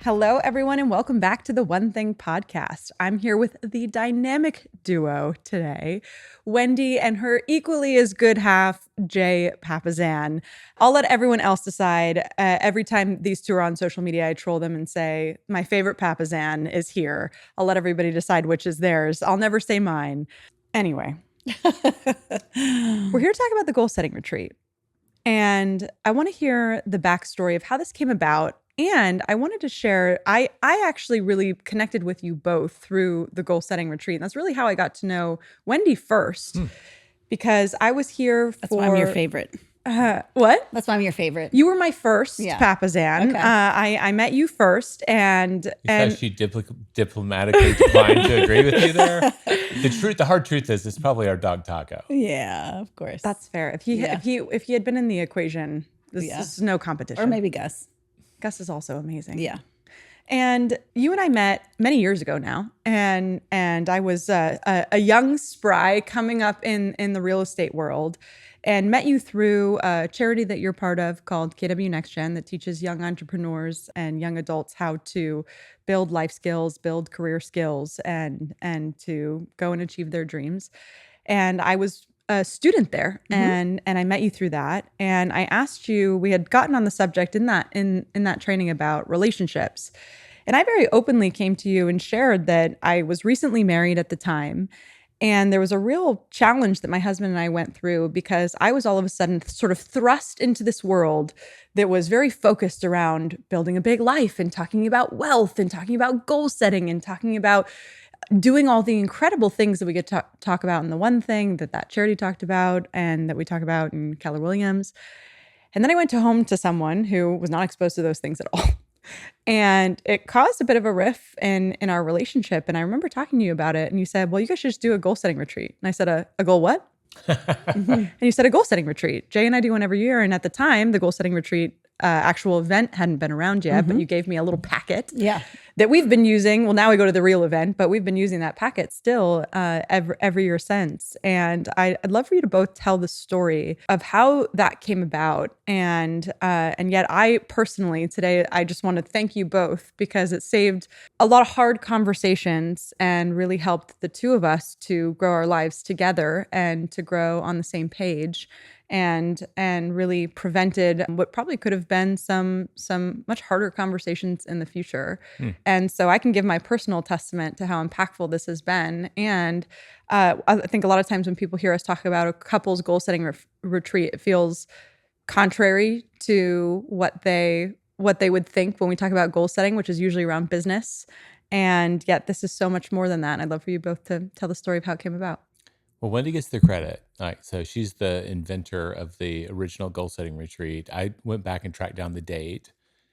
Hello, everyone, and welcome back to the One Thing podcast. I'm here with the dynamic duo today, Wendy and her equally as good half, Jay Papasan. I'll let everyone else decide. Every time these two are on social media, I troll them and say, my favorite Papasan is here. I'll let everybody decide which is theirs. I'll never say mine. Anyway, we're here to talk about the goal setting retreat. And I want to hear the backstory of how this came about. And I wanted to share, I actually really connected with you both through the goal setting retreat. And that's really how I got to know Wendy first, because I was here That's why I'm your favorite. What? That's why I'm your favorite. You were my first Papasan. Okay. I met you first, and She diplomatically declined to agree with you there. The hard truth is, it's probably our dog Taco. Yeah, of course. that's fair. If he had been in the equation, this is no competition. Or maybe Gus. Gus is also amazing. Yeah. And you and I met many years ago now, and I was a young spry coming up in the real estate world, and met you through a charity that you're part of called KW Next Gen that teaches young entrepreneurs and young adults how to build life skills, build career skills, and to go and achieve their dreams. And I was a student there, and I met you through that. And I asked you, we had gotten on the subject in that training about relationships. And I very openly came to you and shared that I was recently married at the time. And there was a real challenge that my husband and I went through because I was all of a sudden sort of thrust into this world that was very focused around building a big life and talking about wealth and talking about goal setting and talking about doing all the incredible things that we get to talk about in the One Thing that charity talked about and that we talk about in Keller Williams. And then I went home to someone who was not exposed to those things at all. And it caused a bit of a riff in our relationship. And I remember talking to you about it. And you said, well, you guys should just do a goal setting retreat. And I said, a goal what? And you said a goal setting retreat. Jay and I do one every year. And at the time, the goal setting retreat actual event hadn't been around yet, but you gave me a little packet that we've been using. Well, now we go to the real event, but we've been using that packet still every year since. And I'd love for you to both tell the story of how that came about. And yet I personally today, I just want to thank you both because it saved a lot of hard conversations and really helped the two of us to grow our lives together and to grow on the same page. And really prevented what probably could have been some much harder conversations in the future. And so I can give my personal testament to how impactful this has been. And I think a lot of times when people hear us talk about a couple's goal setting retreat, it feels contrary to what they would think when we talk about goal setting, which is usually around business. And yet this is so much more than that. And I'd love for you both to tell the story of how it came about. Well, Wendy gets the credit. All right, so she's the inventor of the original goal setting retreat. I went back and tracked down the date.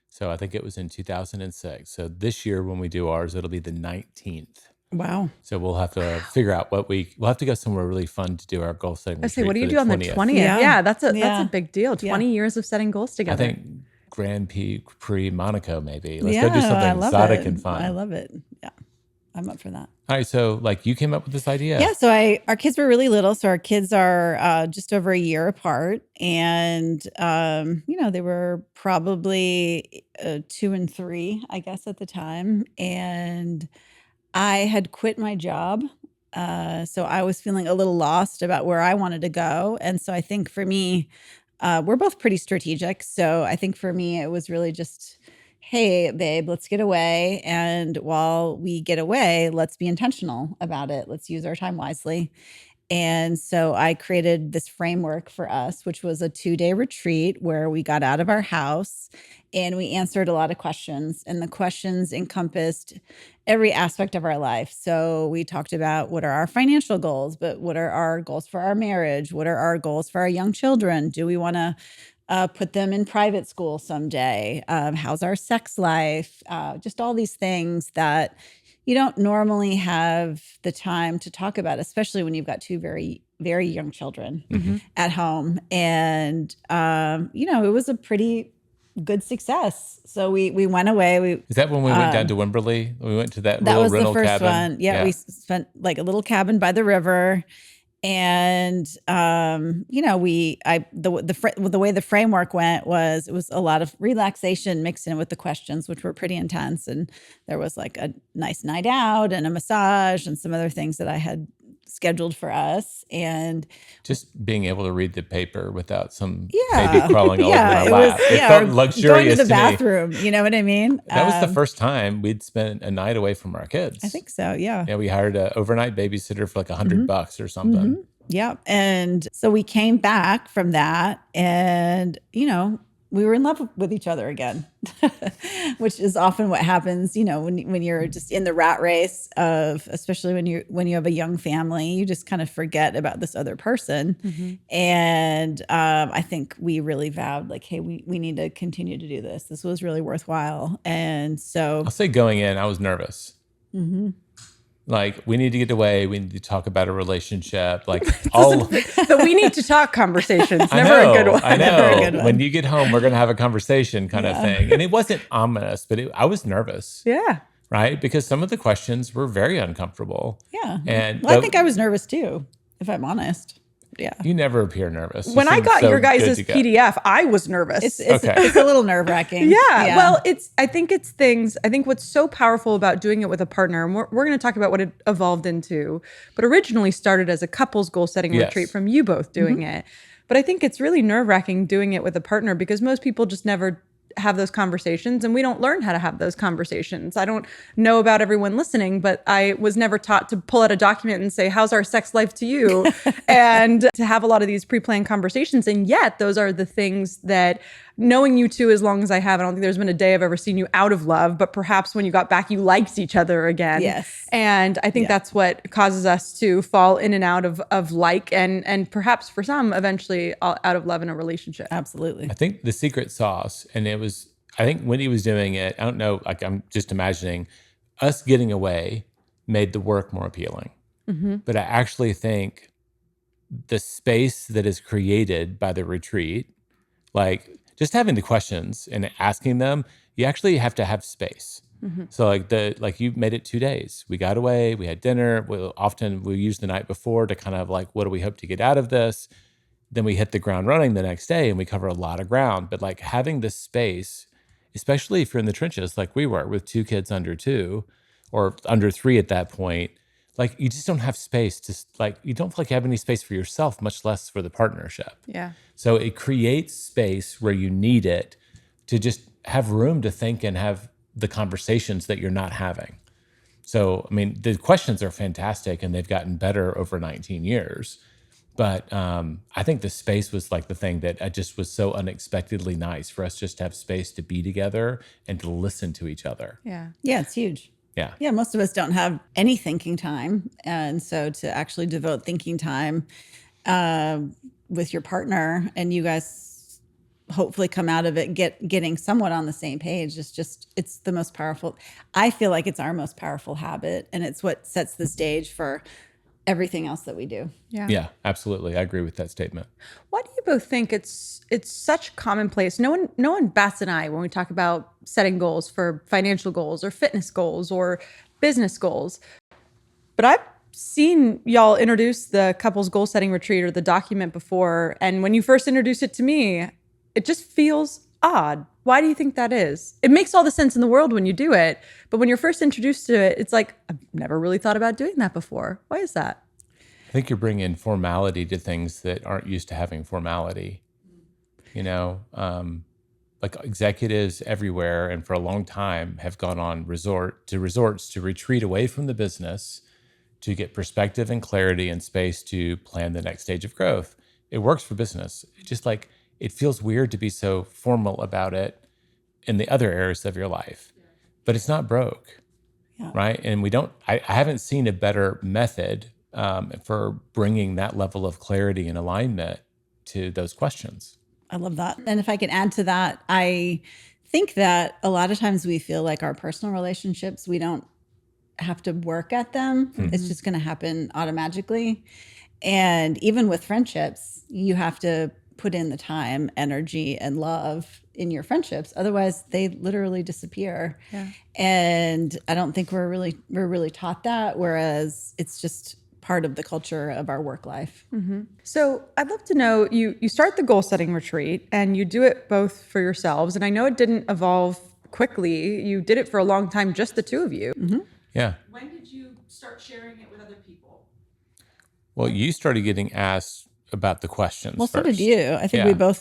So I think it was in 2006. So this year when we do ours, it'll be the 19th. Wow. So we'll have to figure out we'll have to go somewhere really fun to do our goal setting retreat. I say, what do you do on the 20th? Yeah. That's a big deal. 20 years of setting goals together. I think Grand Prix Monaco, maybe. Let's go do something exotic and fun. I love it. Yeah. I'm up for that. All right, so you came up with this idea. Yeah, so our kids were really little. So our kids are just over a year apart. And, they were probably 2 and 3, I guess, at the time. And I had quit my job. So I was feeling a little lost about where I wanted to go. And so I think for me, we're both pretty strategic. So I think for me, it was really just, hey, babe, let's get away. And while we get away, let's be intentional about it. Let's use our time wisely. And so I created this framework for us, which was a 2-day retreat where we got out of our house and we answered a lot of questions. And the questions encompassed every aspect of our life. So we talked about what are our financial goals, but what are our goals for our marriage? What are our goals for our young children? Do we want to put them in private school someday? How's our sex life? Just all these things that you don't normally have the time to talk about, especially when you've got 2 very, very young children at home. And, it was a pretty good success. So we went away. Is that when we went down to Wimberley? We went to that was little rental the first cabin? one. Yeah, we spent like a little cabin by the river. And the way the framework went was, it was a lot of relaxation mixed in with the questions, which were pretty intense. And there was like a nice night out and a massage and some other things that I had scheduled for us. And Just being able to read the paper without some baby yeah, crawling all over yeah, my it was, lap. It yeah, felt or going to luxurious the to me. bathroom. You know what I mean? That was the first time we'd spent a night away from our kids. I think so. Yeah. Yeah, we hired an overnight babysitter for like $100 or something. Yeah. And so we came back from that, and, we were in love with each other again, which is often what happens, when you're just in the rat race of, especially when you have a young family, you just kind of forget about this other person. And I think we really vowed, like, hey, we need to continue to do this. This was really worthwhile. And so I'll say going in, I was nervous. Like, we need to get away. We need to talk about a relationship. Like, The we need to talk conversations, I never know, a good one. I Never a know. good one. When you get home, we're going to have a conversation kind of thing. And it wasn't ominous, but I was nervous. Yeah. Right? Because some of the questions were very uncomfortable. yeah. And Well, I think I was nervous too, if I'm honest. Yeah. you never appear nervous. You When I seem got so your good guys' to go. PDF, I was nervous. It's Okay. it's a little nerve-wracking. Yeah. Well, I think what's so powerful about doing it with a partner, and we're going to talk about what it evolved into, but originally started as a couples goal setting Yes. retreat from you both doing it. But I think it's really nerve wracking doing it with a partner because most people just never have those conversations, and we don't learn how to have those conversations. I don't know about everyone listening, but I was never taught to pull out a document and say, how's our sex life to you? And to have a lot of these pre-planned conversations. And yet those are the things that, knowing you two as long as I have, I don't think there's been a day I've ever seen you out of love, but perhaps when you got back, you liked each other again. Yes. And I think that's what causes us to fall in and out of like, and perhaps for some, eventually out of love in a relationship. Absolutely. I think the secret sauce, and I think Wendy was doing it. I don't know, like, I'm just imagining us getting away made the work more appealing. But I actually think the space that is created by the retreat, like just having the questions and asking them, you actually have to have space. So like you made it 2 days. We got away, we had dinner. We use the night before to kind of like, what do we hope to get out of this? Then we hit the ground running the next day and we cover a lot of ground. But like having this space, especially if you're in the trenches like we were with 2 kids under 2 or under 3 at that point, like you just don't have space to, like, you don't feel like you have any space for yourself, much less for the partnership. Yeah. So it creates space where you need it to just have room to think and have the conversations that you're not having. So, I mean, the questions are fantastic and they've gotten better over 19 years. But I think the space was like the thing that just was so unexpectedly nice for us just to have space to be together and to listen to each other. Yeah. Yeah, it's huge. Yeah. Yeah, most of us don't have any thinking time. And so to actually devote thinking time with your partner, and you guys hopefully come out of it getting somewhat on the same page, it's the most powerful. I feel like it's our most powerful habit, and it's what sets the stage for everything else that we do. Yeah, absolutely. I agree with that statement. Why do you both think it's such commonplace? No one bats an eye when we talk about setting goals for financial goals or fitness goals or business goals. But I've seen y'all introduce the couples goal setting retreat or the document before, and when you first introduced it to me, it just feels odd. Why do you think that is? It makes all the sense in the world when you do it, but when you're first introduced to it, it's like, I've never really thought about doing that before. Why is that? I think you're bringing formality to things that aren't used to having formality. Like executives everywhere and for a long time have gone on resorts to retreat away from the business to get perspective and clarity and space to plan the next stage of growth. It works for business. It just like, it feels weird to be so formal about it in the other areas of your life, but it's not broke, right? And I haven't seen a better method for bringing that level of clarity and alignment to those questions. I love that. And if I can add to that, I think that a lot of times we feel like our personal relationships, we don't have to work at them. It's just going to happen automatically. And even with friendships, you have to put in the time, energy, and love in your friendships. Otherwise, they literally disappear. Yeah. And I don't think we're really taught that. Whereas it's just part of the culture of our work life. So I'd love to know, you start the goal setting retreat and you do it both for yourselves. And I know it didn't evolve quickly. You did it for a long time, just the two of you. Yeah. When did you start sharing it with other people? Well, you started getting asked about the questions Well, so first. did you. I think Yeah.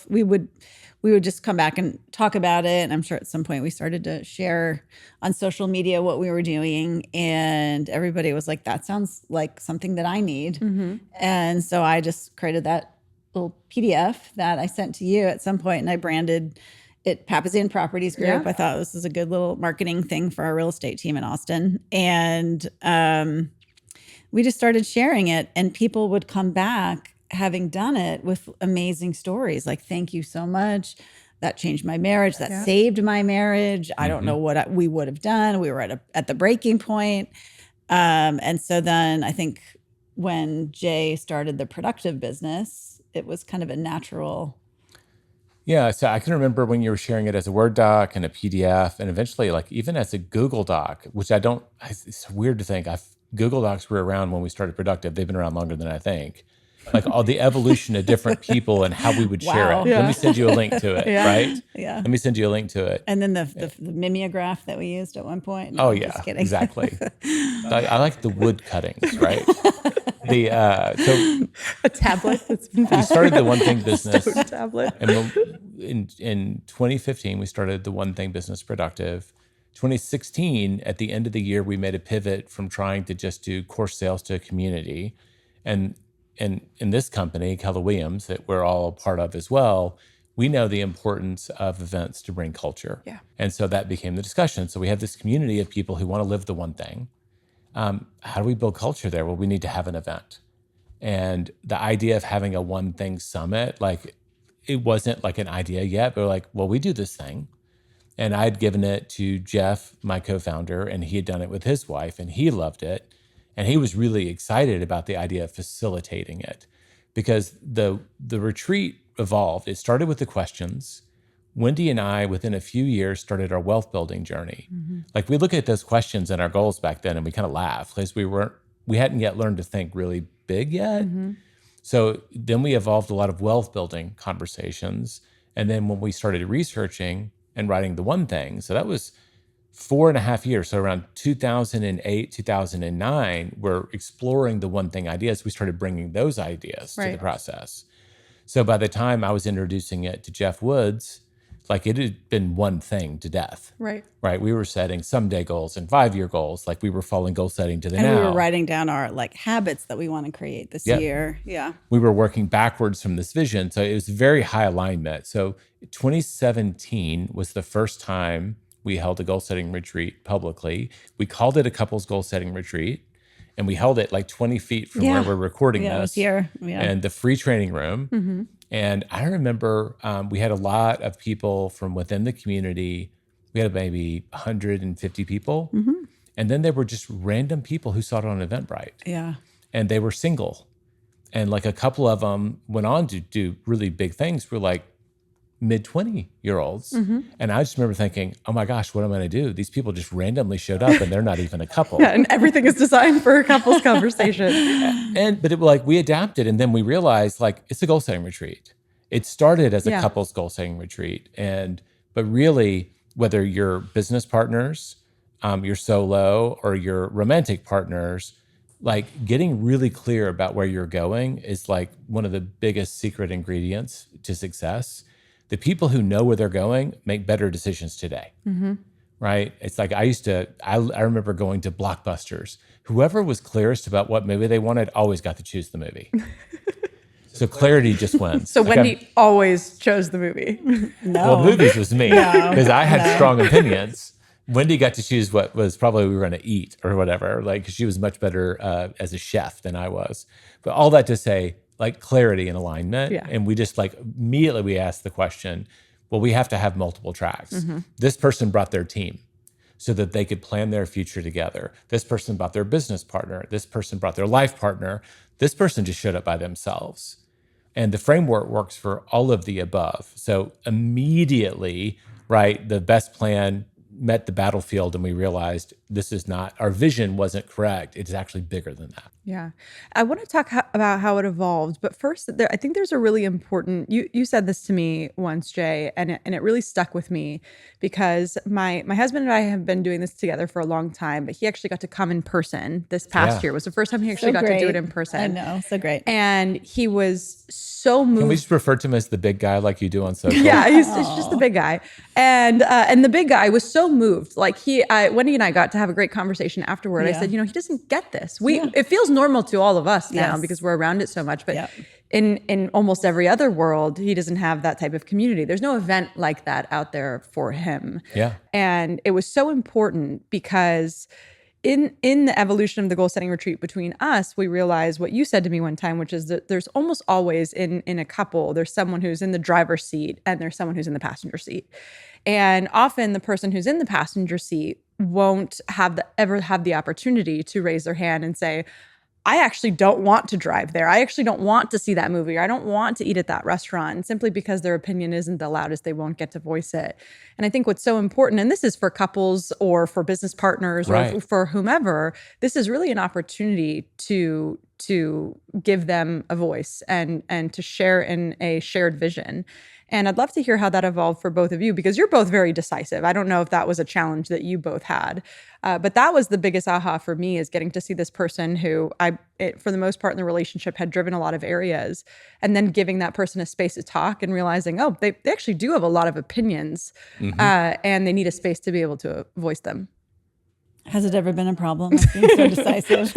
we would just come back and talk about it. And I'm sure at some point we started to share on social media what we were doing. And everybody was like, that sounds like something that I need. And so I just created that little PDF that I sent to you at some point, and I branded it Papasan Properties Group. Yeah. I thought this was a good little marketing thing for our real estate team in Austin. And we just started sharing it, and people would come back having done it with amazing stories like, thank you so much. That changed my marriage. That saved my marriage. I don't know what we would have done. We were at the breaking point. And so then I think when Jay started the productive business, it was kind of a natural. Yeah, so I can remember when you were sharing it as a Word doc and a PDF, and eventually, like even as a Google Doc, which I don't. It's weird to think Google Docs were around when we started Productive. They've been around longer than I think. Like all the evolution of different people and how we would share Wow. it. Let me send you a link to it, right? Yeah. Let me send you a link to it. And then the mimeograph that we used at one point. No, Oh I'm yeah, just kidding. exactly. I like the wood cuttings, right? So A tablet that's been we started the One Thing business. Stone tablet. And in 2015, we started the One Thing business Productive. 2016, at the end of the year, we made a pivot from trying to just do course sales to a community. And in this company, Keller Williams, that we're all a part of as well, we know the importance of events to bring culture. Yeah. And so that became the discussion. So we have this community of people who want to live the one thing. How do we build culture there? Well, we need to have an event. And the idea of having a one thing summit, like it wasn't like an idea yet, but we're like, well, we do this thing. And I'd given it to Jeff, my co-founder, and he had done it with his wife and he loved it. And he was really excited about the idea of facilitating it because the retreat evolved. It started with the questions. Wendy and I, within a few years, started our wealth building journey. Like we look at those questions and our goals back then and we kind of laugh because we hadn't yet learned to think really big yet. So then we evolved a lot of wealth building conversations. And then when we started researching and writing the one thing, so that was 4.5 years. So around 2008, 2009, we're exploring the one thing ideas. We started bringing those ideas to the process. So by the time I was introducing it to Jeff Woods, like it had been one thing to death. Right. We were setting someday goals and 5-year goals. Like we were following goal setting to the And now. we were writing down our like habits that we want to create this year. Yeah. We were working backwards from this vision. So it was very high alignment. So 2017 was the first time we held a goal setting retreat publicly. We called it a couples goal setting retreat. And we held it like 20 feet from where we're recording this. It was here. Yeah. And the free training room. And I remember we had a lot of people from within the community. We had maybe 150 people. And then there were just random people who saw it on Eventbrite. Yeah. And they were single. And like a couple of them went on to do really big things. We're like mid-20-year-olds. And I just remember thinking, oh my gosh, what am I going to do? These people just randomly showed up and they're not even a couple. Yeah, and everything is designed for a couples conversation. But it like we adapted and then we realized like it's a goal setting retreat. It started as a couples goal setting retreat. But really, whether you're business partners, you're solo or you're romantic partners, like getting really clear about where you're going is like one of the biggest secret ingredients to success. The people who know where they're going make better decisions today. Right? It's like I remember going to Blockbusters. Whoever was clearest about what movie they wanted always got to choose the movie. So clarity just wins. So Like, Wendy always chose the movie. well, movies was me because I had strong opinions. Wendy got to choose what was probably we were going to eat or whatever. Like she was much better as a chef than I was. But all that to say, like clarity and alignment. Yeah. And we just like immediately we asked the question, well, we have to have multiple tracks. This person brought their team so that they could plan their future together. This person brought their business partner. This person brought their life partner. This person just showed up by themselves. And the framework works for all of the above. So immediately, right, the best plan met the battlefield and we realized this is not, our vision wasn't correct. It's actually bigger than that. Yeah. I want to talk about how it evolved, but first, I think there's a really important, you said this to me once, Jay, and it really stuck with me because my husband and I have been doing this together for a long time, but he actually got to come in person this past year. It was the first time he actually got to do it in person. I know, so great. And he was so moved. Can we just refer to him as the big guy like you do on social? Yeah, he's just the big guy. And the big guy was so moved. Like Wendy and I got to have a great conversation afterward. Yeah. I said, he doesn't get this. It feels normal to all of us now Yes. because we're around it so much. But Yep. in almost every other world, he doesn't have that type of community. There's no event like that out there for him. Yeah. And it was so important because in the evolution of the goal setting retreat between us, we realized what you said to me one time, which is that there's almost always in a couple, there's someone who's in the driver's seat and there's someone who's in the passenger seat. And often the person who's in the passenger seat won't ever have the opportunity to raise their hand and say, I actually don't want to drive there. I actually don't want to see that movie, or I don't want to eat at that restaurant. And simply because their opinion isn't the loudest, they won't get to voice it. And I think what's so important, and this is for couples or for business partners or for whomever, this is really an opportunity to give them a voice and to share in a shared vision. And I'd love to hear how that evolved for both of you, because you're both very decisive. I don't know if that was a challenge that you both had, but that was the biggest aha for me, is getting to see this person who for the most part in the relationship had driven a lot of areas, and then giving that person a space to talk and realizing, oh, they actually do have a lot of opinions, and they need a space to be able to voice them. Has it ever been a problem, like being so decisive?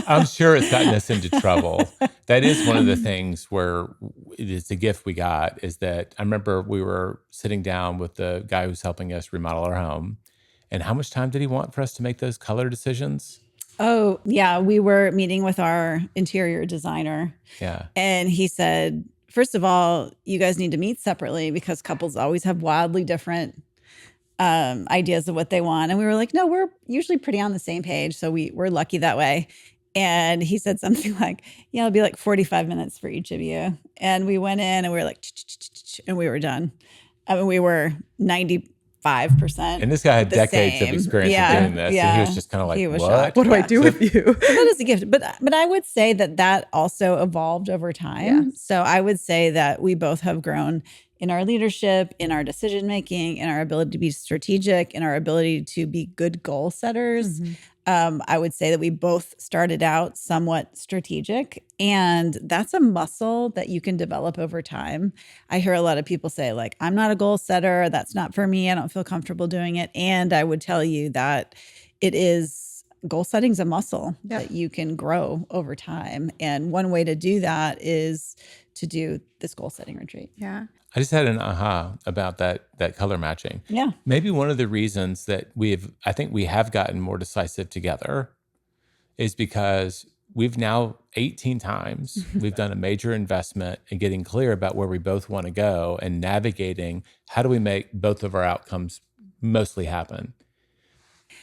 I'm sure it's gotten us into trouble. That is one of the things where it's a gift we got, is that I remember we were sitting down with the guy who's helping us remodel our home. And how much time did he want for us to make those color decisions? Oh, yeah. We were meeting with our interior designer. Yeah. And he said, first of all, you guys need to meet separately because couples always have wildly different ideas of what they want. And we were like, no, we're usually pretty on the same page. So we're lucky that way. And he said something like, yeah, it'll be like 45 minutes for each of you. And we went in and we were like, and we were done. I mean, we were 95%. And this guy had decades of experience of doing this. And he was just kind of like, what? What do I do with you? So that is a gift. But I would say that also evolved over time. Yeah. So I would say that we both have grown in our leadership, in our decision making, in our ability to be strategic, in our ability to be good goal setters. I would say that we both started out somewhat strategic, and that's a muscle that you can develop over time. I hear a lot of people say, like, I'm not a goal setter. That's not for me. I don't feel comfortable doing it. And I would tell you that goal setting is a muscle that you can grow over time. And one way to do that is to do this goal setting retreat. Yeah. I just had an aha about that color matching. Yeah. Maybe one of the reasons that I think we have gotten more decisive together is because we've now 18 times, we've done a major investment in getting clear about where we both want to go and navigating how do we make both of our outcomes mostly happen.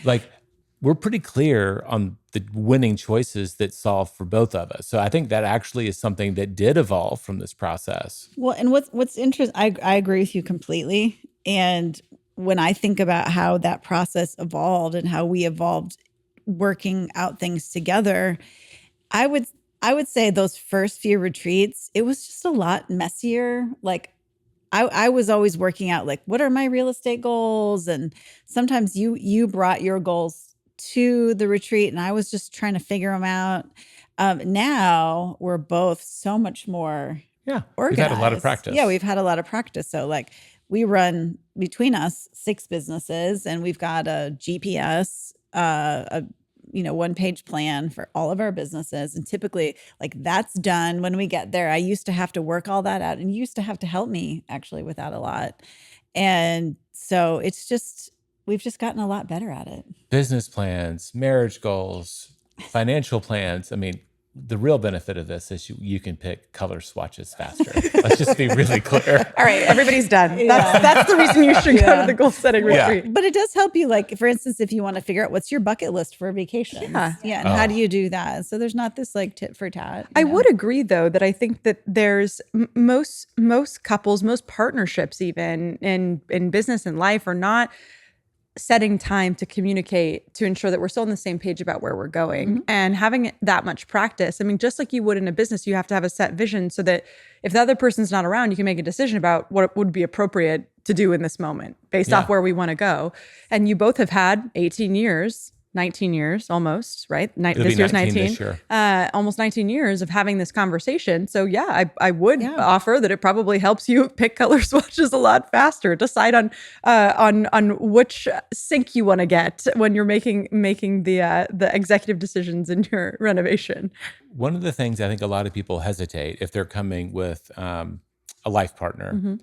Like, we're pretty clear on the winning choices that solve for both of us. So I think that actually is something that did evolve from this process. Well, and what's interesting, I agree with you completely. And when I think about how that process evolved and how we evolved working out things together, I would say those first few retreats, it was just a lot messier. Like, I was always working out, like, what are my real estate goals? And sometimes you brought your goals to the retreat and I was just trying to figure them out. Now we're both so much more organized. We've had a lot of practice. Yeah, we've had a lot of practice. So like, we run between us 6 businesses, and we've got a GPS, a one-page plan for all of our businesses. And typically, like, that's done when we get there. I used to have to work all that out, and you used to have to help me actually with that a lot. And so we've just gotten a lot better at it. Business plans, marriage goals, financial plans. I mean, the real benefit of this is you can pick color swatches faster. Let's just be really clear. All right, everybody's done. Yeah. That's the reason you should go to Yeah. the goal setting Yeah. retreat. But it does help you, like, for instance, if you want to figure out what's your bucket list for vacations. Yeah. And how Oh. do you do that? So there's not this like tit for tat. I would agree, though, that I think that there's most couples, most partnerships, even in business and life, are not setting time to communicate to ensure that we're still on the same page about where we're going, and having that much practice. I mean, just like you would in a business, you have to have a set vision so that if the other person's not around, you can make a decision about what would be appropriate to do in this moment based off where we want to go. And you both have had 18 years, 19 years almost, right? It'll This be year's 19 19. this year. Almost 19 years of having this conversation. So yeah, I would Yeah. offer that it probably helps you pick color swatches a lot faster. Decide on which sink you want to get when you're making the executive decisions in your renovation. One of the things I think a lot of people hesitate if they're coming with a life partner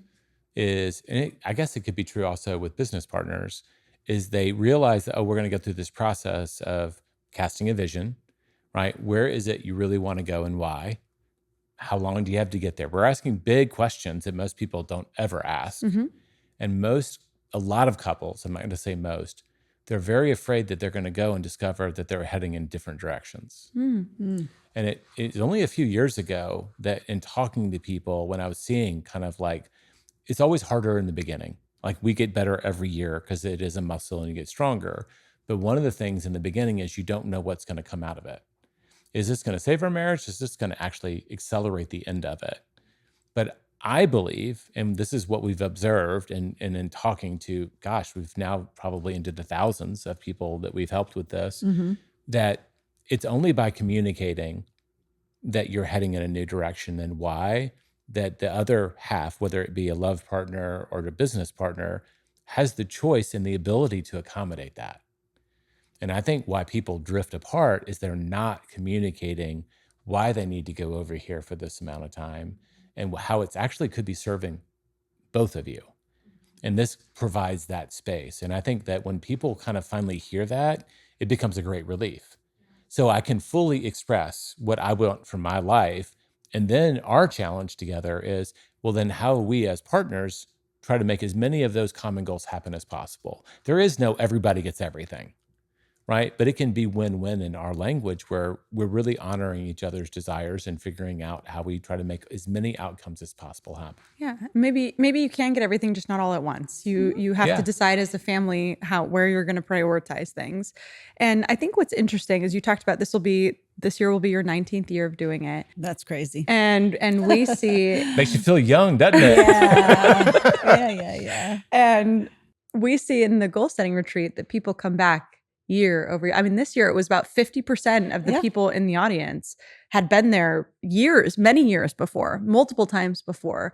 is, and I guess it could be true also with business partners, is they realize that, oh, we're going to go through this process of casting a vision, right? Where is it you really want to go and why? How long do you have to get there? We're asking big questions that most people don't ever ask. And a lot of couples, I'm not going to say most, they're very afraid that they're going to go and discover that they're heading in different directions. And it's only a few years ago that in talking to people, when I was seeing kind of like, it's always harder in the beginning. Like we get better every year because it is a muscle and you get stronger. But one of the things in the beginning is you don't know what's going to come out of it. Is this going to save our marriage? Is this going to actually accelerate the end of it? But I believe, and this is what we've observed and in talking to, gosh, we've now probably into the thousands of people that we've helped with this, that it's only by communicating that you're heading in a new direction and why, that the other half, whether it be a love partner or a business partner, has the choice and the ability to accommodate that. And I think why people drift apart is they're not communicating why they need to go over here for this amount of time and how it's actually could be serving both of you. And this provides that space. And I think that when people kind of finally hear that, it becomes a great relief. So I can fully express what I want from my life. And then our challenge together is, well, then how we as partners try to make as many of those common goals happen as possible. There is no everybody gets everything, right? But it can be win-win in our language where we're really honoring each other's desires and figuring out how we try to make as many outcomes as possible happen. Yeah, maybe you can get everything, just not all at once. You have to decide as a family where you're going to prioritize things. And I think what's interesting is you talked about this year will be your 19th year of doing it. That's crazy. And we see Makes you feel young, doesn't it? Yeah. and we see in the goal setting retreat that people come back year over year. I mean, this year it was about 50% of the people in the audience had been there many years before, multiple times before.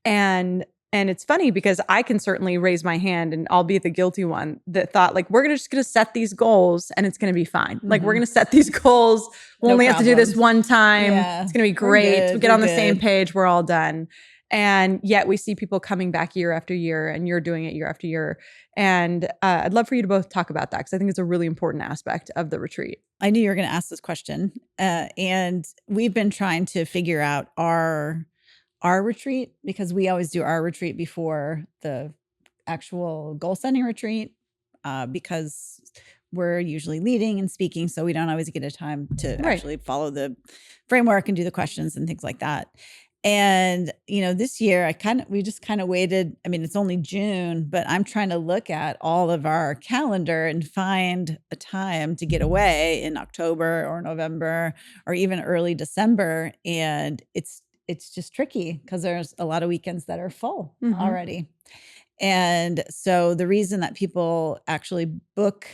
And it's funny because I can certainly raise my hand and I'll be the guilty one that thought like, we're just going to set these goals and it's going to be fine. Like we're going to set these goals. We'll No only have to do this problems. one time. Yeah. It's going to be We're great. good. We get We're on the same good. page. We're all done. And yet we see people coming back year after year and you're doing it year after year. And I'd love for you to both talk about that because I think it's a really important aspect of the retreat. I knew you were going to ask this question. And we've been trying to figure out our retreat because we always do our retreat before the actual goal setting retreat because we're usually leading and speaking. So we don't always get a time to actually follow the framework and do the questions and things like that. And, this year we just kind of waited. I mean, it's only June, but I'm trying to look at all of our calendar and find a time to get away in October or November or even early December. And it's just tricky because there's a lot of weekends that are full already. And so the reason that people actually book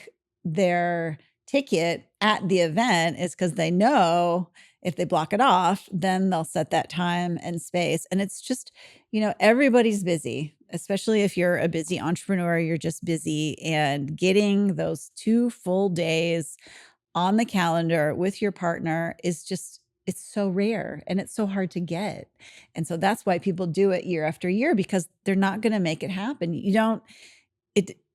their ticket at the event is because they know if they block it off, then they'll set that time and space. And it's just, everybody's busy, especially if you're a busy entrepreneur, you're just busy, and getting those 2 full days on the calendar with your partner is just, it's so rare and it's so hard to get. And so that's why people do it year after year because they're not going to make it happen.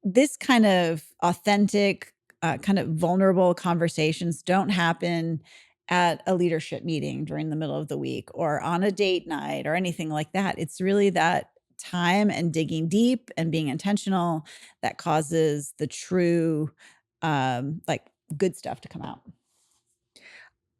This kind of authentic, kind of vulnerable conversations don't happen at a leadership meeting during the middle of the week or on a date night or anything like that. It's really that time and digging deep and being intentional that causes the true, like, good stuff to come out.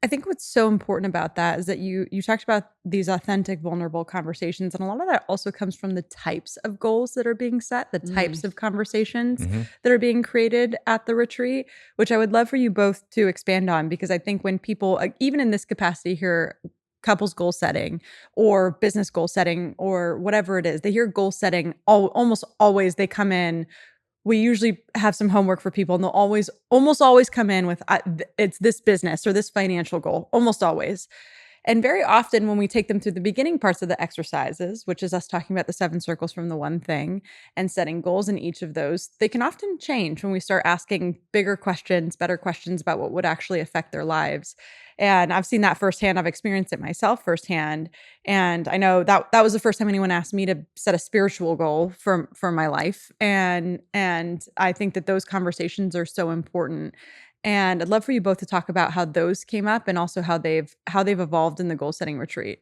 I think what's so important about that is that you talked about these authentic, vulnerable conversations, and a lot of that also comes from the types of goals that are being set, the Mm. types of conversations Hmm. that are being created at the retreat, which I would love for you both to expand on because I think when people, even in this capacity here, couples goal setting or business goal setting or whatever it is, they hear goal setting, almost always they come in, we usually have some homework for people and they'll almost always come in with it's this business or this financial goal, almost always. And very often when we take them through the beginning parts of the exercises, which is us talking about the 7 circles from the one thing and setting goals in each of those, they can often change when we start asking bigger questions, better questions about what would actually affect their lives. And I've seen that firsthand. I've experienced it myself firsthand. And I know that that was the first time anyone asked me to set a spiritual goal for my life. And I think that those conversations are so important. And I'd love for you both to talk about how those came up and also how they've evolved in the goal setting retreat.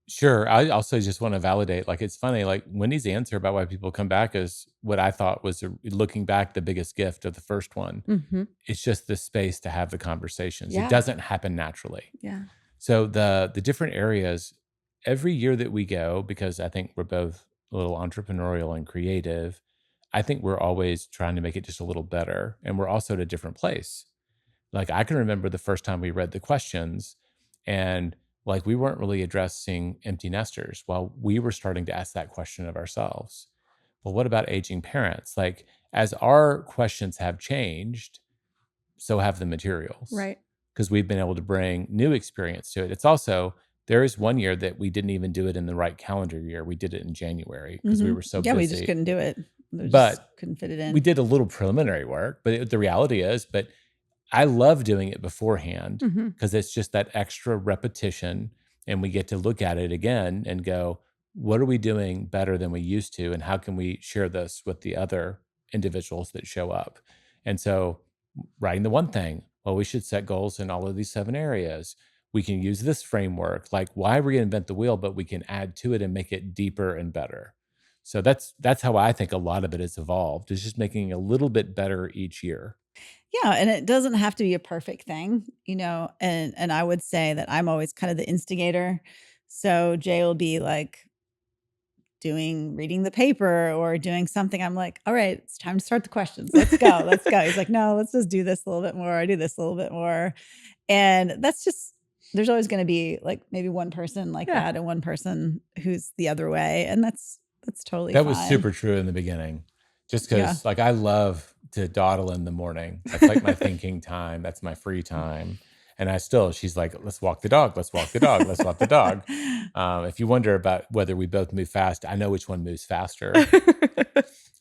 Sure. I also just want to validate, like, it's funny, like Wendy's answer about why people come back is what I thought was, looking back, the biggest gift of the first one. Mhm. It's just the space to have the conversations. It Yeah. doesn't happen naturally. Yeah. So the different areas, every year that we go, because I think we're both a little entrepreneurial and creative, I think we're always trying to make it just a little better. And we're also at a different place. Like, I can remember the first time we read the questions, and like we weren't really addressing empty nesters while we were starting to ask that question of ourselves. Well, what about aging parents? Like, as our questions have changed, so have the materials, Right. because we've been able to bring new experience to it. It's also, there is one year that we didn't even do it in the right calendar year. We did it in January because we Mhm. were so Yeah, we just busy. couldn't do it. We just But couldn't fit it we in. did a little preliminary work. But the reality is, but I love doing it beforehand Mhm. because it's just that extra repetition, and we get to look at it again and go, what are we doing better than we used to? And how can we share this with the other individuals that show up? And so, writing the one thing, well, we should set goals in all of these 7 areas. We can use this framework, like, why reinvent the wheel, but we can add to it and make it deeper and better. So that's how I think a lot of it has evolved. It's just making it a little bit better each year. Yeah, and it doesn't have to be a perfect thing, and I would say that I'm always kind of the instigator. So Jay will be like reading the paper or doing something. I'm like, "All right, it's time to start the questions. Let's go. Let's go." He's like, "No, let's just do this a little bit more. I do this a little bit more." And that's just there's always going to be like maybe one person like Yeah. that and one person who's the other way, and that's totally That was fine. super true in the beginning. Just Yeah. because, like, I love to dawdle in the morning. That's like my thinking time. That's my free time. And she's like, let's walk the dog. Let's walk the dog. Let's walk the dog. If you wonder about whether we both move fast, I know which one moves faster.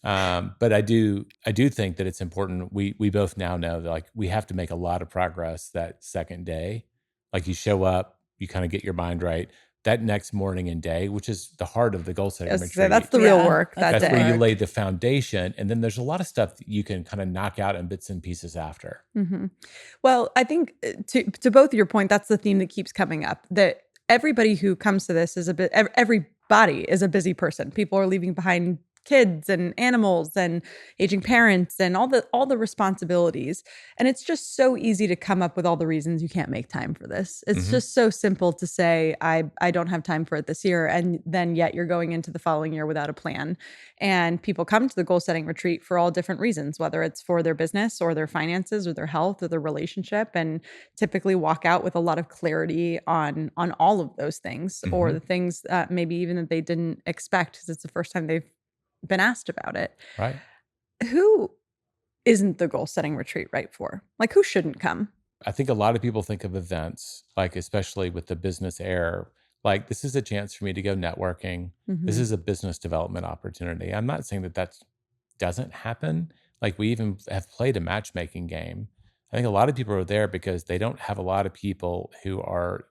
But I do think that it's important. We both now know that, like, we have to make a lot of progress that second day. Like, you show up, you kind of get your mind right. That next morning and day, which is the heart of the goal setting Yes, so that's retreat, the real Yeah, work that's that the that's where you day. work. lay the foundation. And then there's a lot of stuff that you can kind of knock out in bits and pieces after. Mhm. Well, I think to both of your point, that's the theme that keeps coming up. That everybody who comes to this is everybody is a busy person. People are leaving behind kids and animals and aging parents and all the responsibilities. And it's just so easy to come up with all the reasons you can't make time for this. It's Hmm. just so simple to say I don't have time for it this year, and then yet you're going into the following year without a plan. And people come to the goal setting retreat for all different reasons, whether it's for their business or their finances or their health or their relationship, and typically walk out with a lot of clarity on all of those things or Hmm. the things maybe even that they didn't expect because it's the first time they've been asked about it. Right. Who isn't the goal setting retreat right for? Like who shouldn't come? I think a lot of people think of events, like, especially with the business air, like, this is a chance for me to go networking. This Mhm. is a business development opportunity. I'm not saying that that doesn't happen. Like, we even have played a matchmaking game. I think a lot of people are there because they don't have a lot of people who are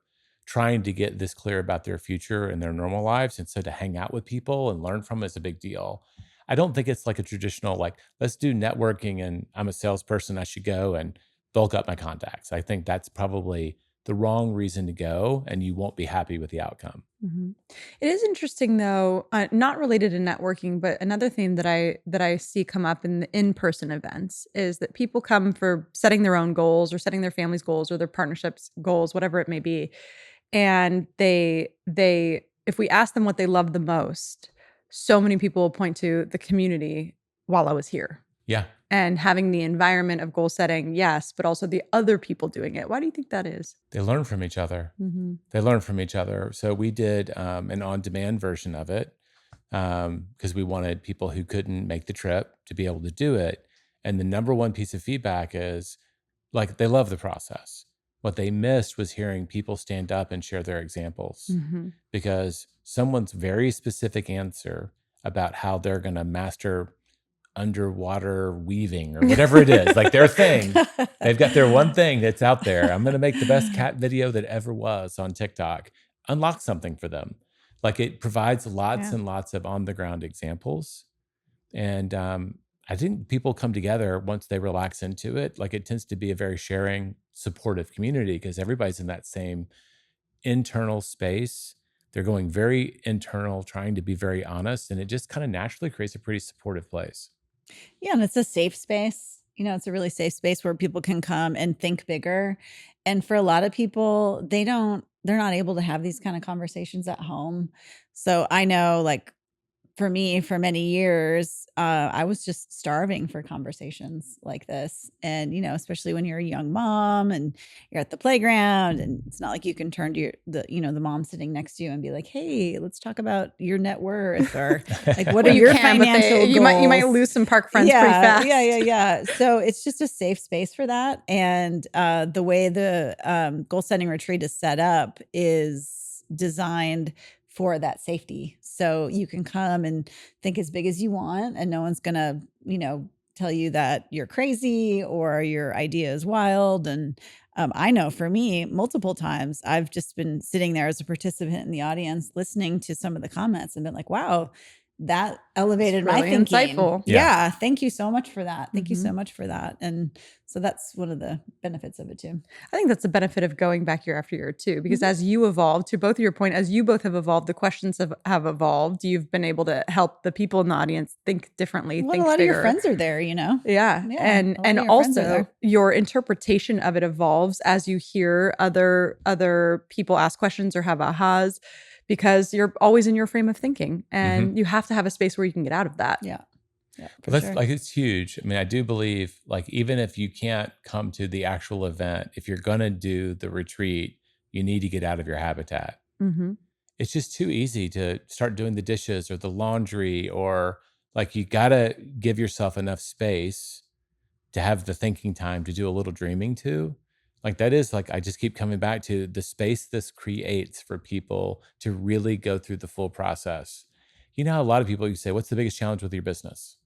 trying to get this clear about their future in their normal lives. And so to hang out with people and learn from is a big deal. I don't think it's like a traditional, like, let's do networking and I'm a salesperson, I should go and bulk up my contacts. I think that's probably the wrong reason to go, and you won't be happy with the outcome. Mhm. It is interesting though, not related to networking, but another thing that I see come up in the in-person events is that people come for setting their own goals or setting their family's goals or their partnerships goals, whatever it may be. And they if we ask them what they love the most, so many people will point to the community while I was here. Yeah. And having the environment of goal setting, yes, but also the other people doing it. Why do you think that is? They learn from each other. Mhm. They learn from each other. So we did an on-demand version of it because we wanted people who couldn't make the trip to be able to do it. And the number one piece of feedback is like they love the process. What they missed was hearing people stand up and share their examples Mhm. because someone's very specific answer about how they're going to master underwater weaving or whatever it is, like their thing. They've got their one thing that's out there. I'm going to make the best cat video that ever was on TikTok. Unlock something for them. Like it provides lots Yeah. and lots of on the ground examples. And I think people come together once they relax into it. Like it tends to be a very sharing, supportive community because everybody's in that same internal space. They're going very internal, trying to be very honest. And it just kind of naturally creates a pretty supportive place. Yeah, and it's a safe space. It's a really safe space where people can come and think bigger. And for a lot of people, they're not able to have these kind of conversations at home. So I know like for me, for many years, I was just starving for conversations like this. And, especially when you're a young mom and you're at the playground and it's not like you can turn to the mom sitting next to you and be like, hey, let's talk about your net worth or like, what are Well, you your can, but financial you might goals? lose some park friends pretty Yeah, yeah, fast. yeah, yeah. So it's just a safe space for that. And the way the goal setting retreat is set up is designed for that safety. So you can come and think as big as you want, and no one's gonna, tell you that you're crazy or your idea is wild. And I know for me, multiple times I've just been sitting there as a participant in the audience, listening to some of the comments and been like, wow, that elevated my Really thinking. insightful. Yeah. Yeah. Thank you so much for that. Thank you Mhm. so much for that. And so that's one of the benefits of it too. I think that's the benefit of going back year after year too, because Mhm. as you evolve, to both of your point, as you both have evolved, the questions have evolved. You've been able to help the people in the audience think differently, Well, a think lot of your bigger. friends are there, Yeah. Yeah. And A lot of your friends are also there. your interpretation of it evolves as you hear other people ask questions or have ahas because you're always in your frame of thinking and you have to have a space where you can get out of that. Yeah. Yeah. For Well, that's sure. like it's huge. I mean, I do believe like even if you can't come to the actual event, if you're gonna do the retreat, you need to get out of your habitat. Mhm. It's just too easy to start doing the dishes or the laundry or like you gotta give yourself enough space to have the thinking time to do a little dreaming too. Like that is like I just keep coming back to the space this creates for people to really go through the full process. You know how a lot of people you say, what's the biggest challenge with your business?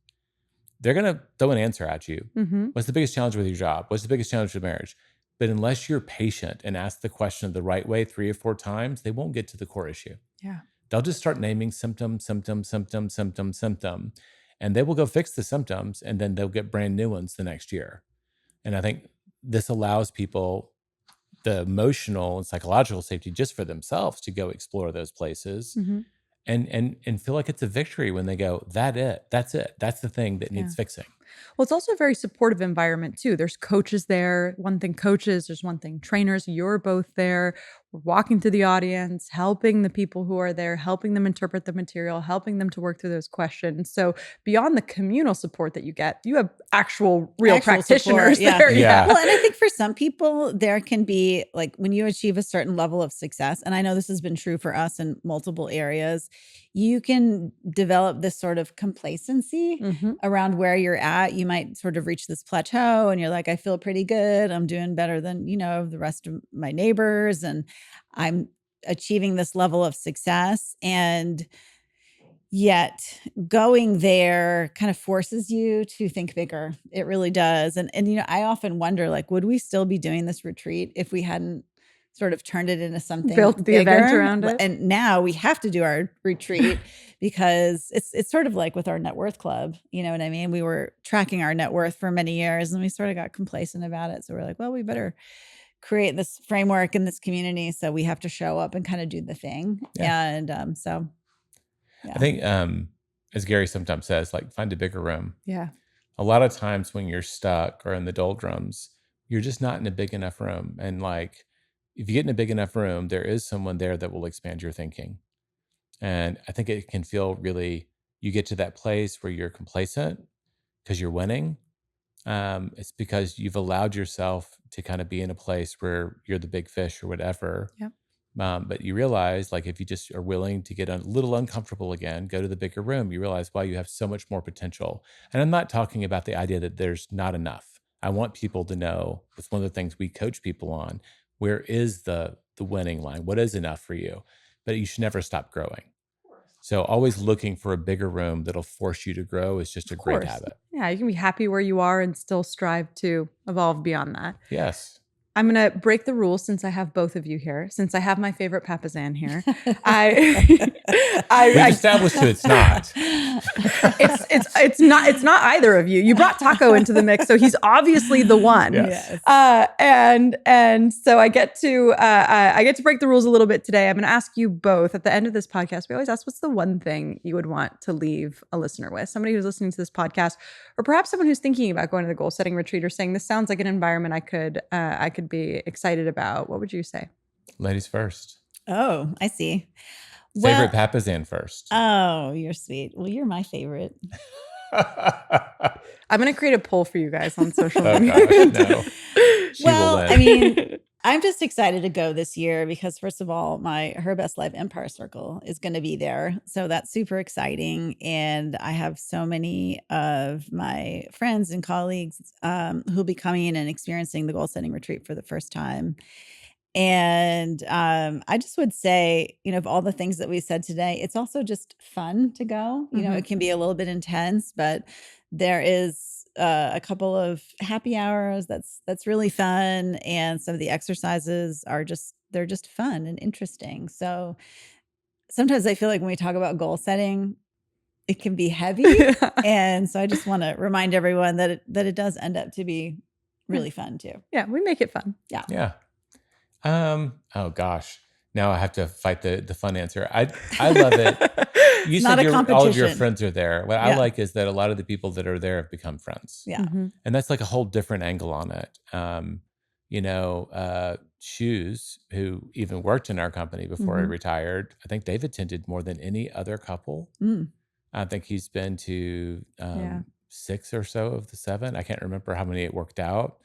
They're going to throw an answer at you. Mhm. What's the biggest challenge with your job? What's the biggest challenge with marriage? But unless you're patient and ask the question the right way 3 or 4 times, they won't get to the core issue. Yeah. They'll just start naming symptom, symptom, symptom, symptom, symptom, and they will go fix the symptoms and then they'll get brand new ones the next year. And I think this allows people the emotional and psychological safety just for themselves to go explore those places Mhm. and feel like it's a victory when they go, that's it. That's the thing that Yeah. needs fixing. Well, it's also a very supportive environment too. There's coaches there. One thing coaches, there's one thing trainers. You're both there. We're walking through the audience, helping the people who are there, helping them interpret the material, helping them to work through those questions. So beyond the communal support that you have actual real Actual practitioners support, yeah. there. Yeah. Well, and I think for some people, there can be like when you achieve a certain level of success, and I know this has been true for us in multiple areas, you can develop this sort of complacency Mhm. around where you're at. You might sort of reach this plateau and you're like, I feel pretty good. I'm doing better than, the rest of my neighbors, and I'm achieving this level of success. And yet going there kind of forces you to think bigger. It really does. And I often wonder like would we still be doing this retreat if we hadn't sort of turned it into something Built the bigger. event around it. And now we have to do our retreat because it's sort of like with our net worth club. You know what I mean? We were tracking our net worth for many years and we sort of got complacent about it. So we're like, well, we better create this framework in this community. So we have to show up and kind of do the thing. Yeah. And so, yeah. I think, as Gary sometimes says, like find a bigger room. Yeah. A lot of times when you're stuck or in the doldrums, you're just not in a big enough room. And like, if you get in a big enough room, there is someone there that will expand your thinking. And I think it can feel really, you get to that place where you're complacent because you're winning. It's because you've allowed yourself to kind of be in a place where you're the big fish or whatever. Yep. But you realize, like, if you just are willing to get a little uncomfortable again, go to the bigger room, you realize, wow, you have so much more potential. And I'm not talking about the idea that there's not enough. I want people to know, it's one of the things we coach people on, where is the winning line? What is enough for you? But you should never stop growing. So always looking for a bigger room that'll force you to grow is just a great habit. Yeah, you can be happy where you are and still strive to evolve beyond that. Yes. I'm going to break the rules since I have both of you here, since I have my favorite Papasan here. We've established who it's not. It's not either of you. You brought Taco into the mix, so he's obviously the one. Yes. And so I get to break the rules a little bit today. I'm going to ask you both at the end of this podcast. We always ask, what's the one thing you would want to leave a listener with? Somebody who's listening to this podcast, or perhaps someone who's thinking about going to the goal setting retreat, or saying this sounds like an environment I could be excited about. What would you say? Ladies first. Oh, I see. Favorite Papasan first. Oh, you're sweet. Well, you're my favorite. I'm going to create a poll for you guys on social Oh, media. gosh, no. She Well, will win. I mean, I'm just excited to go this year because, first of all, my Her Best Life Empire Circle is going to be there. So that's super exciting. And I have so many of my friends and colleagues who'll be coming in and experiencing the goal setting retreat for the first time. And I just would say, of all the things that we said today, it's also just fun to go. It can be a little bit intense, but there is a couple of happy hours that's really fun, and some of the exercises they're just fun and interesting. So sometimes I feel like when we talk about goal setting, it can be heavy, and so I just want to remind everyone that it does end up to be really fun too. Yeah, we make it fun. Yeah. Oh gosh. Now I have to fight the fun answer. I love it. You Not said a all of your competition. friends are there. What I Yeah. like is that a lot of the people that are there have become friends. Yeah. Mm-hmm. And that's like a whole different angle on it. Shoes, who even worked in our company before he Mhm. retired, I think they've attended more than any other couple. Mm. I think he's been to Yeah. 6 or so of the 7. I can't remember how many it worked out.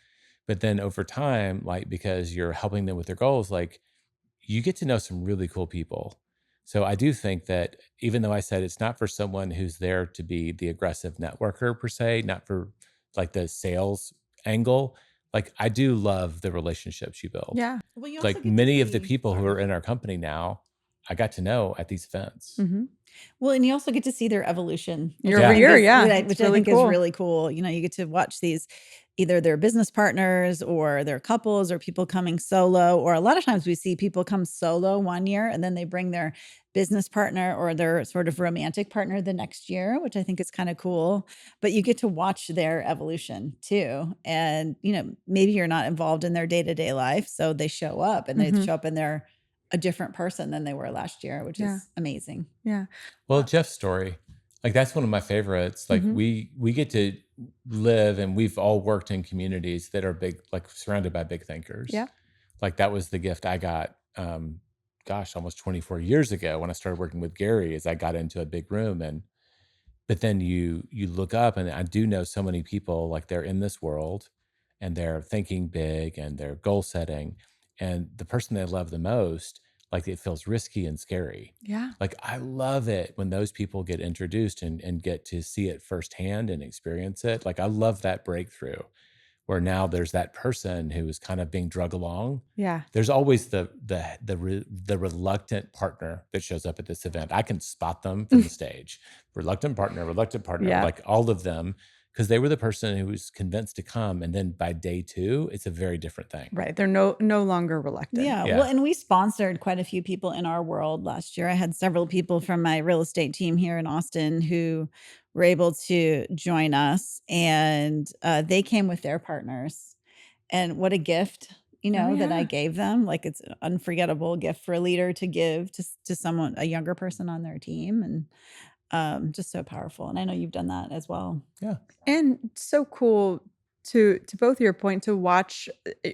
But then over time, like, because you're helping them with their goals, like, you get to know some really cool people. So I do think that, even though I said it's not for someone who's there to be the aggressive networker per se, not for like the sales angle, like, I do love the relationships you build. Yeah. Well, you also Like, get to many of the see- people who are in our company now, I got to know at these events. Mm-hmm. Well, and you also get to see their evolution Year over I think year, is- yeah. which It's I really think cool. is really cool. You get to watch these, either their business partners or their couples or people coming solo. Or a lot of times we see people come solo one year and then they bring their business partner or their sort of romantic partner the next year, which I think is kind of cool. But you get to watch their evolution too. And, maybe you're not involved in their day-to-day life. So they show up and they Mhm. show up and they're a different person than they were last year, which Yeah. is amazing. Yeah. Well, Jeff's story, like, that's one of my favorites. Like, Mhm. we get to live, and we've all worked in communities that are big, like, surrounded by big thinkers. Yeah. Like, that was the gift I got, almost 24 years ago when I started working with Gary, as I got into a big room. But then you look up, and I do know so many people, like, they're in this world and they're thinking big and they're goal setting. And the person they love the most, like, it feels risky and scary. Yeah. Like, I love it when those people get introduced and get to see it firsthand and experience it. Like, I love that breakthrough where now there's that person who is kind of being drug along. Yeah. There's always the reluctant partner that shows up at this event. I can spot them from the stage. Reluctant partner, Yeah. like, all of them. because they were the person who was convinced to come. And then by day 2, it's a very different thing. Right. They're no longer reluctant. Yeah. Yeah. Well, and we sponsored quite a few people in our world last year. I had several people from my real estate team here in Austin who were able to join us, and they came with their partners. And what a gift, that I yeah. gave them. Like, it's an unforgettable gift for a leader to give to someone, a younger person on their team, and just so powerful. And I know you've done that as well. Yeah. And so cool to both your point to watch.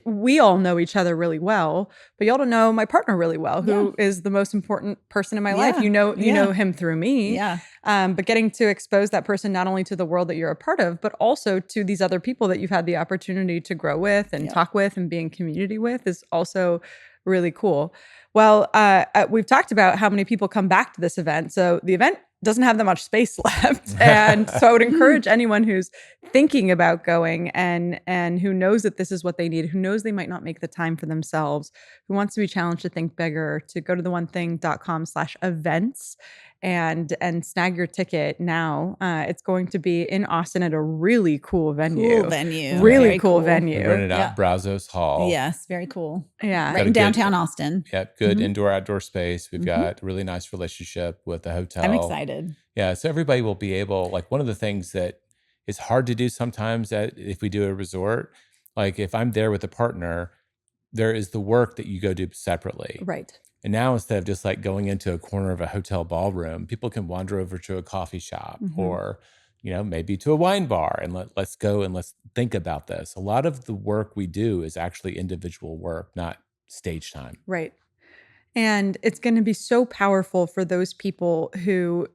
We all know each other really well, but y'all don't know my partner really well, who is the most important person in my life. Yeah. You know Yeah. him through me. Yeah. But getting to expose that person not only to the world that you're a part of, but also to these other people that you've had the opportunity to grow with and talk with and be in community with is also really cool. Well, we've talked about how many people come back to this event. So the event doesn't have that much space left. And so I would encourage anyone who's thinking about going and who knows that this is what they need, who knows they might not make the time for themselves, who wants to be challenged to think bigger, to go to theonething.com/events and snag your ticket now. It's going to be in Austin at a really cool venue. Cool venue. Really Very cool We venue. rented out Brazos Hall. Yes. Very cool. Yeah. Right in downtown Austin. Yep. Good indoor outdoor space. We've got a really nice relationship with the hotel. I'm excited. Yeah. So everybody will be able, like, one of the things that is hard to do sometimes if we do a resort, like if I'm there with a partner, there is the work that you go do separately. Right. And now instead of just like going into a corner of a hotel ballroom, people can wander over to a coffee shop or, maybe to a wine bar and let's go and let's think about this. A lot of the work we do is actually individual work, not stage time. Right. And it's going to be so powerful for those people who,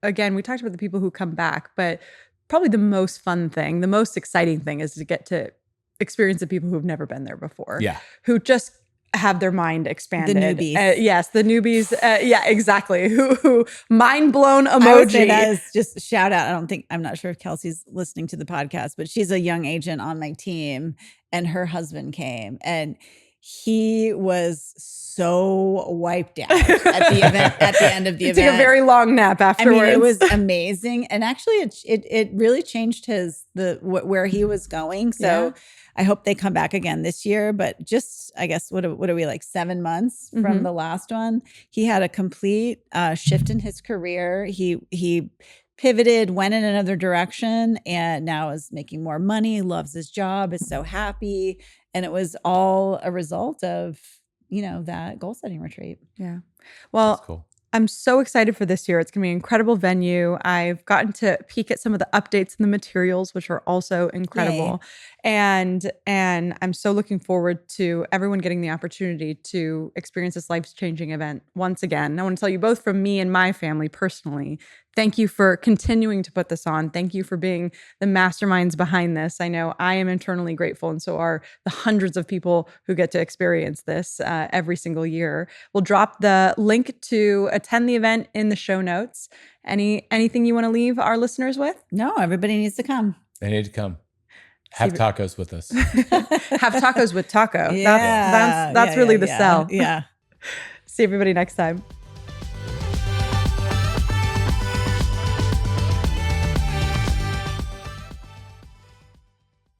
again, we talked about the people who come back, but probably the most fun thing, the most exciting thing is to get to experience the people who've never been there before. Yeah. Who just have their mind expanded. The newbies. Yes, the newbies. Yeah, exactly. Who mind blown emoji. I would say that is just a shout out. I'm not sure if Kelsey's listening to the podcast, but she's a young agent on my team, and her husband came, and he was so wiped out at the event, at the end of the event. Took a very long nap afterwards. I mean, it was amazing. And actually it really changed where he was going. So I hope they come back again this year, but just, I guess, what are we, like 7 months from the last one? He had a complete shift in his career. He pivoted, went in another direction, and now is making more money, loves his job, is so happy. And it was all a result of, that goal setting retreat. Yeah. Well, That's cool. I'm so excited for this year. It's going to be an incredible venue. I've gotten to peek at some of the updates and the materials, which are also incredible. And I'm so looking forward to everyone getting the opportunity to experience this life-changing event once again. I want to tell you both from me and my family personally, thank you for continuing to put this on. Thank you for being the masterminds behind this. I know I am internally grateful, and so are the hundreds of people who get to experience this every single year. We'll drop the link to attend the event in the show notes. Anything you want to leave our listeners with? No, everybody needs to come. They need to come. Have tacos with us. Have tacos with taco. Yeah. That's really the sell. Yeah. See everybody next time.